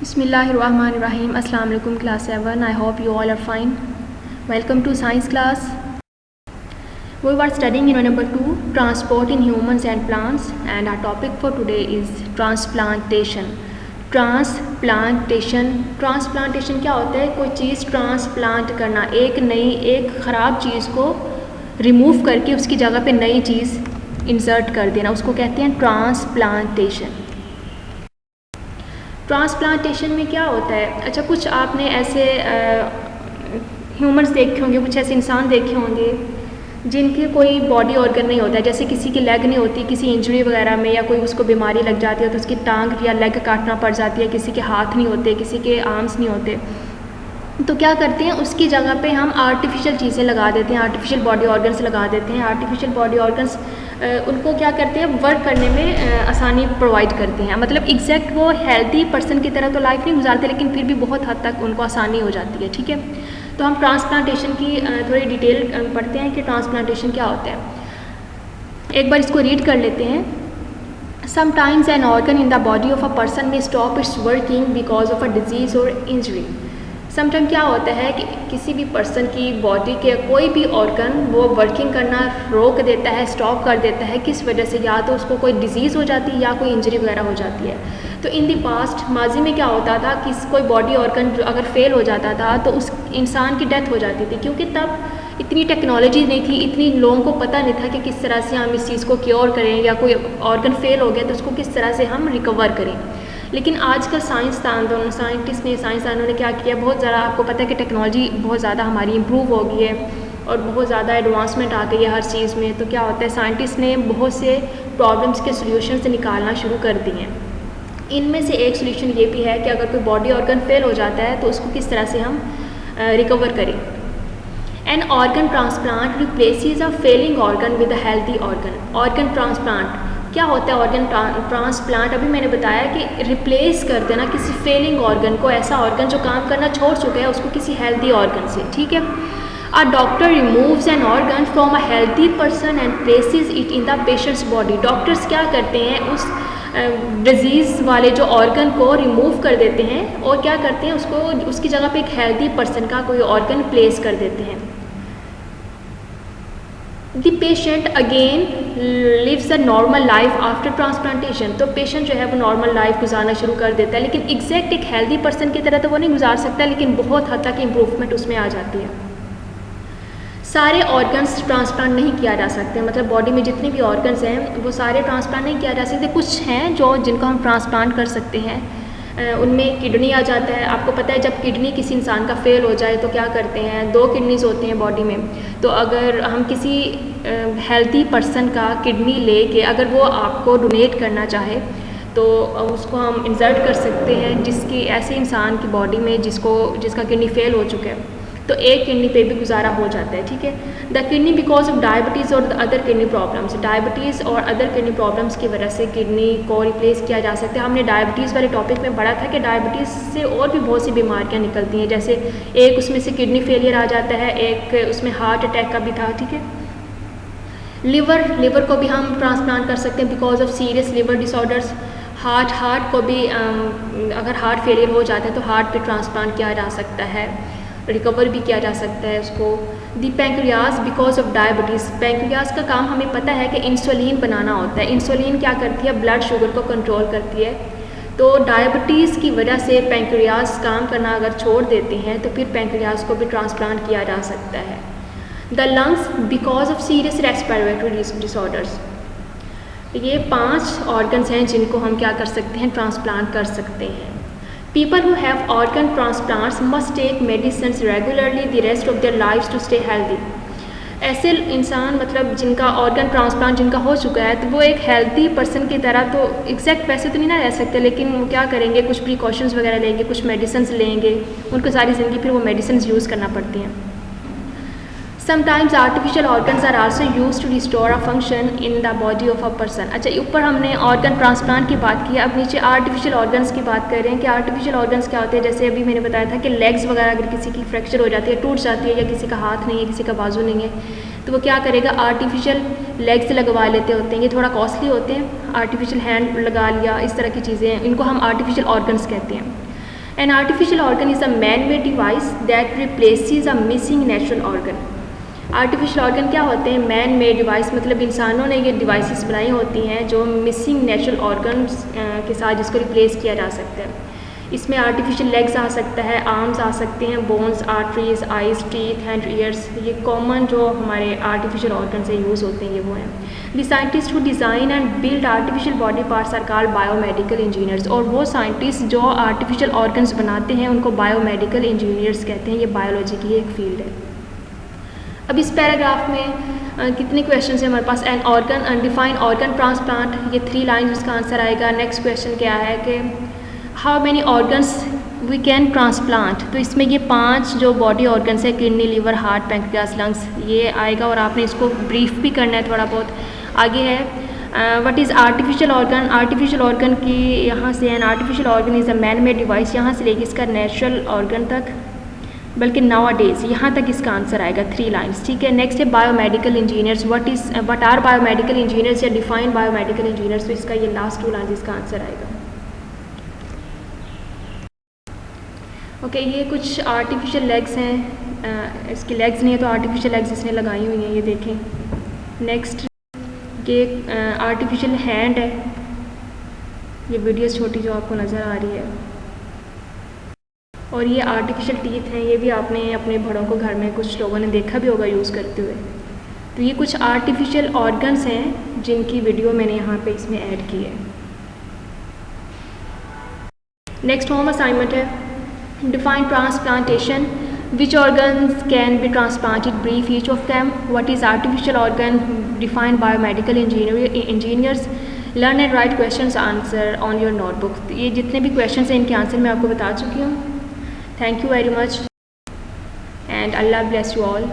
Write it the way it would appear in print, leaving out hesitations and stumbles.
Bismillahirrahmanirrahim. Assalamu alaikum class 7. I hope you all are fine. Welcome to science class. We were studying in number 2 transport in humans and plants, and our topic for today is transplantation. Transplantation क्या होता है? कोई चीज़ transplant करना, एक ख़राब चीज़ को remove करके उसकी जगह पे नई चीज़ इंसर्ट कर देना, उसको कहते हैं ट्रांसप्लांटेशन। ट्रांसप्लांटेशन में क्या होता है? अच्छा, कुछ आपने ऐसे ह्यूमंस देखे होंगे, कुछ ऐसे इंसान देखे होंगे जिनके कोई बॉडी ऑर्गन नहीं होता है, जैसे किसी की लेग नहीं होती, किसी इंजरी वगैरह में या कोई उसको बीमारी लग जाती है तो उसकी टांग या लेग काटना पड़ जाती है, किसी के हाथ नहीं होते, किसी के आर्म्स नहीं होते, तो क्या करते हैं उसकी जगह पे हम आर्टिफिशियल चीज़ें लगा देते हैं, आर्टिफिशियल बॉडी ऑर्गन्स लगा देते हैं। आर्टिफिशियल बॉडी ऑर्गन्स उनको क्या करते हैं, वर्क करने में आसानी प्रोवाइड करते हैं। मतलब एग्जैक्ट वो हेल्दी पर्सन की तरह तो लाइफ नहीं गुजारते, लेकिन फिर भी बहुत हद तक उनको आसानी हो जाती है। ठीक है, तो हम ट्रांसप्लांटेशन की थोड़ी डिटेल पढ़ते हैं कि ट्रांसप्लांटेशन क्या होता है। एक बार इसको रीड कर लेते हैं। Sometimes an organ in the body of a person में stop its working because of a disease और इंजरी। समटाइम क्या होता है कि किसी भी पर्सन की बॉडी के कोई भी ऑर्गन वो वर्किंग करना रोक देता है, स्टॉप कर देता है। किस वजह से? या तो उसको कोई डिजीज़ हो जाती है या कोई इंजरी वगैरह हो जाती है। तो इन दी पास्ट, माजी में क्या होता था कि कोई बॉडी ऑर्गन अगर फेल हो जाता था तो उस इंसान की डेथ हो जाती थी, क्योंकि तब इतनी टेक्नोलॉजी नहीं थी, इतनी लोगों को पता नहीं था कि किस तरह से हम इस चीज़ को क्योर करें, या कोई ऑर्गन फेल हो गया तो उसको किस तरह से हम रिकवर करें। लेकिन आजकल साइंसदानों ने क्या किया, बहुत ज़्यादा, आपको पता है कि टेक्नोलॉजी बहुत ज़्यादा हमारी इम्प्रूव हो गई है और बहुत ज़्यादा एडवांसमेंट आ गई है हर चीज़ में। तो क्या होता है, साइंटिस्ट ने बहुत से प्रॉब्लम्स के सोल्यूशन निकालना शुरू कर दिए हैं। इनमें से एक सोल्यूशन ये भी है कि अगर कोई बॉडी ऑर्गन फेल हो जाता है तो उसको किस तरह से हम रिकवर करें। An organ transplant replaces a failing organ with a healthy organ transplant क्या होता है? ऑर्गन ट्रांसप्लांट अभी मैंने बताया कि रिप्लेस कर देना किसी फेलिंग ऑर्गन को, ऐसा ऑर्गन जो काम करना छोड़ चुका है उसको किसी हेल्दी ऑर्गन से। ठीक है, a doctor removes an organ from a healthy person and places it in the patients body. Doctors क्या करते हैं, उस डिजीज़ वाले जो ऑर्गन को रिमूव कर देते हैं और क्या करते हैं, उसको उसकी जगह पे एक हेल्दी पर्सन का कोई ऑर्गन प्लेस कर देते हैं। The patient again lives a normal life after transplantation. तो पेशेंट जो है वो नॉर्मल लाइफ गुजारना शुरू कर देता है, लेकिन एग्जैक्ट एक हेल्दी पर्सन की तरह तो वो नहीं गुजार सकता, लेकिन बहुत हद तक इम्प्रूवमेंट उसमें आ जाती है। सारे ऑर्गन्स ट्रांसप्लांट नहीं किया जा सकते, मतलब बॉडी में जितने भी ऑर्गन्स हैं वो सारे ट्रांसप्लांट नहीं किया जा सकते। कुछ हैं जिनको हम ट्रांसप्लांट कर सकते हैं। उनमें किडनी आ जाता है। आपको पता है जब किडनी किसी इंसान का फेल हो जाए तो क्या करते हैं, 2 किडनीज होते हैं बॉडी में। तो अगर हम किसी हेल्दी पर्सन का किडनी लेके अगर वो आपको डोनेट करना चाहे तो उसको हम इंसर्ट कर सकते हैं जिसकी ऐसे इंसान की बॉडी में जिसका किडनी फेल हो चुका है, तो एक किडनी पे भी गुजारा हो जाता है। ठीक है, the kidney because of diabetes और the other kidney problems. Diabetes और अदर किडनी प्रॉब्लम्स की वजह से किडनी को रिप्लेस किया जा सकता है। हमने डायबिटीज़ वाले टॉपिक में पढ़ा था कि डायबिटीज़ से और भी बहुत सी बीमारियां निकलती हैं, जैसे एक उसमें से किडनी फेलियर आ जाता है, एक उसमें हार्ट अटैक का भी था। ठीक है, लिवर को भी हम ट्रांसप्लांट कर सकते हैं because of serious liver disorders. Heart को भी अगर हार्ट फेलियर हो जाता है तो हार्ट पे ट्रांसप्लांट किया जा सकता है, रिकवर भी किया जा सकता है उसको। The pancreas because of diabetes. Pancreas का काम हमें पता है कि इंसुलिन बनाना होता है। इंसुलिन क्या करती है, ब्लड शुगर को कंट्रोल करती है। तो डायबिटीज़ की वजह से पैंक्रियाज काम करना अगर छोड़ देते हैं तो फिर पैंक्रियाज को भी ट्रांसप्लांट किया जा सकता है। The lungs because of serious respiratory disorders. ये 5 ऑर्गन्स हैं जिनको हम क्या कर सकते हैं, ट्रांसप्लांट कर सकते हैं। People who have organ transplants must take medicines regularly the rest of their lives to stay healthy. ऐसे इंसान मतलब जिनका ऑर्गन ट्रांसप्लांट जिनका हो चुका है तो वो एक हेल्दी पर्सन की तरह तो एग्जैक्ट वैसे तो नहीं ना रह सकते, लेकिन वो क्या करेंगे, कुछ प्रिकॉशंस वगैरह लेंगे, कुछ मेडिसिन लेंगे, उनको सारी ज़िंदगी फिर वो मेडिसिन यूज़ करना पड़ती हैं। Sometimes artificial organs are also use to restore a function in the body of a person. अच्छा, ऊपर हमने ऑर्गन ट्रांसप्लांट की बात की, अब नीचे आर्टिफिशियल ऑर्गन्स की बात कर रहे हैं कि आर्टिफिशियल ऑर्गन्स क्या होते हैं। जैसे अभी मैंने बताया था कि लेग्स वगैरह अगर किसी की फ्रैक्चर हो जाती है, टूट जाती है, या किसी का हाथ नहीं है, किसी का बाजू नहीं है, तो वो क्या करेगा, आर्टिफिशियल लेग्स लगवा लेते होते हैं। ये थोड़ा कॉस्टली होते हैं, आर्टिफिशियल हैंड लगा लिया, इस तरह की चीज़ें हैं, इनको हम आर्टिफिशियल ऑर्गन्स कहते हैं। An artificial organ is a man made device that replaces a missing natural organ. Artificial organ क्या होते हैं? मैन मेड डिवाइस, मतलब इंसानों ने ये डिवाइसेस बनाई होती हैं जो मिसिंग नेचुरल ऑर्गन्स के साथ जिसको रिप्लेस किया जा सकता है। इसमें आर्टिफिशियल लेग्स आ सकता है, आर्म्स आ सकते हैं, bones, arteries, eyes, teeth, hand, years, ये कॉमन जो हमारे आर्टिफिशियल ऑर्गन से यूज़ होते हैं ये वो हैं। The scientist who design and build artificial body parts are called biomedical engineers. और वो साइंटिस्ट जो आर्टिफिशियल ऑर्गन्स बनाते हैं उनको बायोमेडिकल इंजीनियर्स कहते हैं। ये बायोलॉजी की एक फील्ड है। अब इस पैराग्राफ में कितने क्वेश्चन हैं हमारे पास? An organ, undefined organ transplant, ये 3 लाइन इसका आंसर आएगा। नेक्स्ट क्वेश्चन क्या है कि how many organs we can transplant, तो इसमें ये 5 जो बॉडी ऑर्गन्स है, kidney, liver, heart, pancreas, lungs, ये आएगा और आपने इसको ब्रीफ भी करना है थोड़ा बहुत। आगे है what is artificial organ. Artificial organ की यहाँ से N artificial organ is a man made device, यहाँ से लेके इसका नेचुरल ऑर्गन तक, बल्कि नाउ डेज यहाँ तक इसका आंसर आएगा 3 लाइन्स, ठीक है। नेक्स्ट है biomedical engineers, what are biomedical engineers या डिफाइन बायोमेडिकल इंजीनियर्स, तो इसका ये लास्ट 2 लाइन्स इसका आंसर आएगा। ओके, ये कुछ आर्टिफिशियल लेग्स हैं, इसकी लेग्स नहीं है तो आर्टिफिशियल लेग्स इसने लगाई हुई हैं, ये देखें। नेक्स्ट ये आर्टिफिशियल हैंड है, ये वीडियोस छोटी जो आपको नज़र आ रही है। और ये आर्टिफिशियल टीथ हैं, ये भी आपने अपने बड़ों को घर में कुछ लोगों ने देखा भी होगा यूज़ करते हुए। तो ये कुछ आर्टिफिशियल ऑर्गन्स हैं जिनकी वीडियो मैंने यहाँ पे इसमें ऐड की है। नेक्स्ट होम असाइनमेंट है define transplantation, which organs can be transplanted, brief each of them, what is artificial organ, define biomedical engineers, learn and right questions answer on your notebook. ये जितने भी क्वेश्चंस हैं इनके answer मैं आपको बता चुकी हूँ। Thank you very much and Allah bless you all.